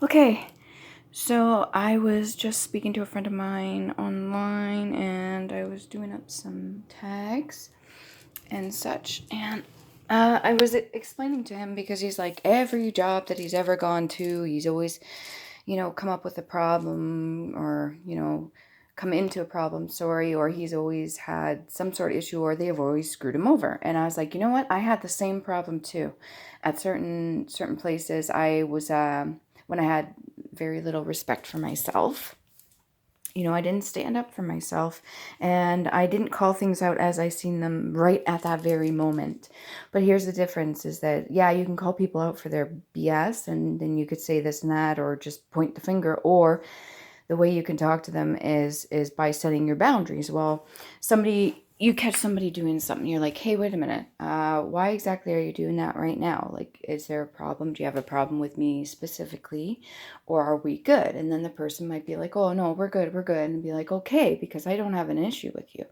Okay, so I was just speaking to a friend of mine online and I was doing up some tags and such. And I was explaining to him because he's like, every job that he's ever gone to, he's always, come up with a problem or, come into a problem, sorry, or he's always had some sort of issue or they've always screwed him over. And I was like, you know what? I had the same problem too. At certain places, I was, when I had very little respect for myself, I didn't stand up for myself and I didn't call things out as I seen them right at that very moment. But here's the difference is that, yeah, you can call people out for their BS and then you could say this and that or just point the finger, or the way you can talk to them is by setting your boundaries. Well, you catch somebody doing something, you're like, hey, wait a minute, why exactly are you doing that right now? Like, is there a problem? Do you have a problem with me specifically, or are we good? And then the person might be like, oh no, we're good, and be like, okay, because I don't have an issue with you.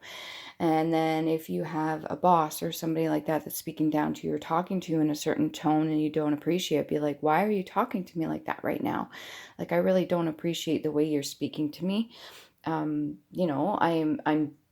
And then if you have a boss or somebody like that that's speaking down to you or talking to you in a certain tone and you don't appreciate it, be like, why are you talking to me like that right now? Like, I really don't appreciate the way you're speaking to me. I'm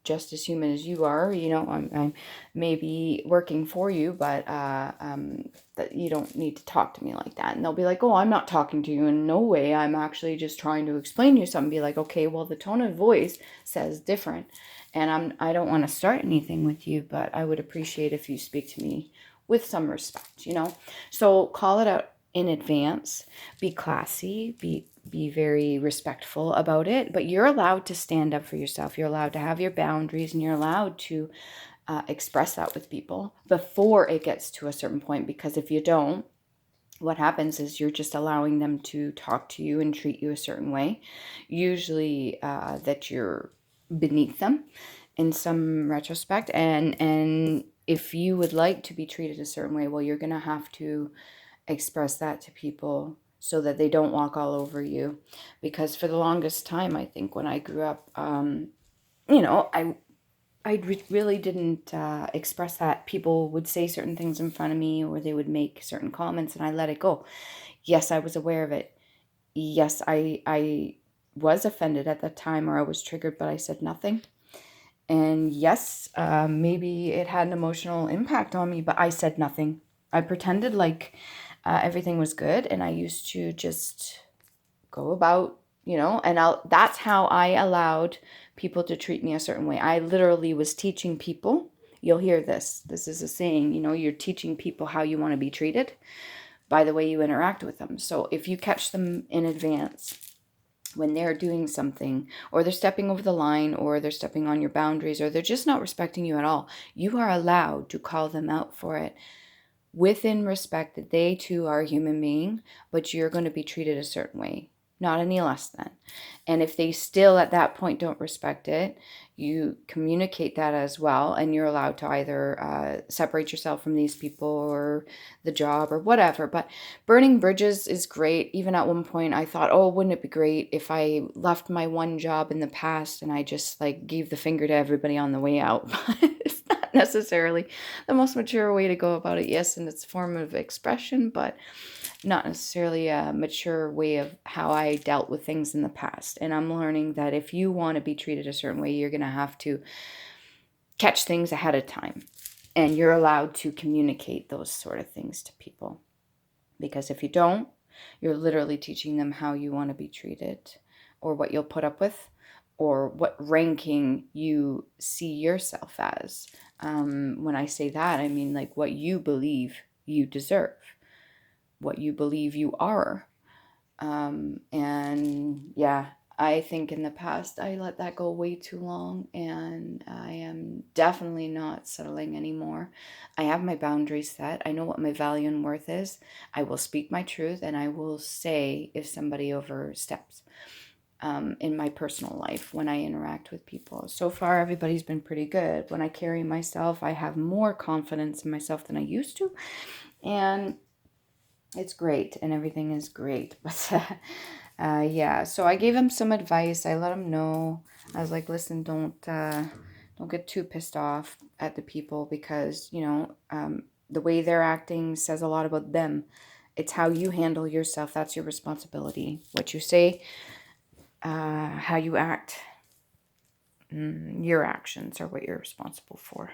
just as human as you are. I'm maybe working for you, but that you don't need to talk to me like that. And they'll be like, oh, I'm not talking to you in no way. I'm actually just trying to explain to you something. Be like, okay, well, the tone of voice says different. And I don't want to start anything with you, but I would appreciate if you speak to me with some respect. So call it out in advance, be classy, be very respectful about it, but you're allowed to stand up for yourself. You're allowed to have your boundaries and you're allowed to express that with people before it gets to a certain point, because if you don't, what happens is you're just allowing them to talk to you and treat you a certain way, usually that you're beneath them in some retrospect. And if you would like to be treated a certain way, well, you're going to have to express that to people so that they don't walk all over you. Because for the longest time, I think when I grew up, you know, I really didn't express that. People would say certain things in front of me or they would make certain comments and I let it go. Yes, I was aware of it. Yes, I was offended at that time or I was triggered, but I said nothing. And yes, maybe it had an emotional impact on me, but I said nothing. I pretended like everything was good, and I used to just go about, and that's how I allowed people to treat me a certain way. I literally was teaching people. You'll hear this. This is a saying, you're teaching people how you want to be treated by the way you interact with them. So if you catch them in advance when they're doing something, or they're stepping over the line, or they're stepping on your boundaries, or they're just not respecting you at all, you are allowed to call them out for it within respect that they too are a human being, but you're going to be treated a certain way, not any less than. And if they still at that point don't respect it, you communicate that as well, and you're allowed to either separate yourself from these people or the job or whatever. But burning bridges is great. Even at one point I thought, oh, wouldn't it be great if I left my one job in the past and I just like gave the finger to everybody on the way out. But it's not necessarily the most mature way to go about it. Yes, and it's a form of expression, but not necessarily a mature way of how I dealt with things in the past. And I'm learning that if you want to be treated a certain way, you're going to have to catch things ahead of time. And you're allowed to communicate those sort of things to people. Because if you don't, you're literally teaching them how you want to be treated, or what you'll put up with, or what ranking you see yourself as. When I say that, I mean like what you believe you deserve, what you believe you are. And yeah, I think in the past I let that go way too long, and I am definitely not settling anymore. I have my boundaries set. I know what my value and worth is. I will speak my truth, and I will say if somebody oversteps in my personal life when I interact with people. So far, everybody's been pretty good. When I carry myself, I have more confidence in myself than I used to, and it's great, and everything is great. But yeah, so I gave him some advice. I let him know. I was like, listen, don't get too pissed off at the people, because the way they're acting says a lot about them, It's how you handle yourself. That's your responsibility. What you say, how you act, your actions are what you're responsible for.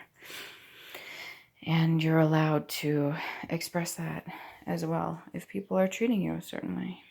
And you're allowed to express that as well if people are treating you a certain way.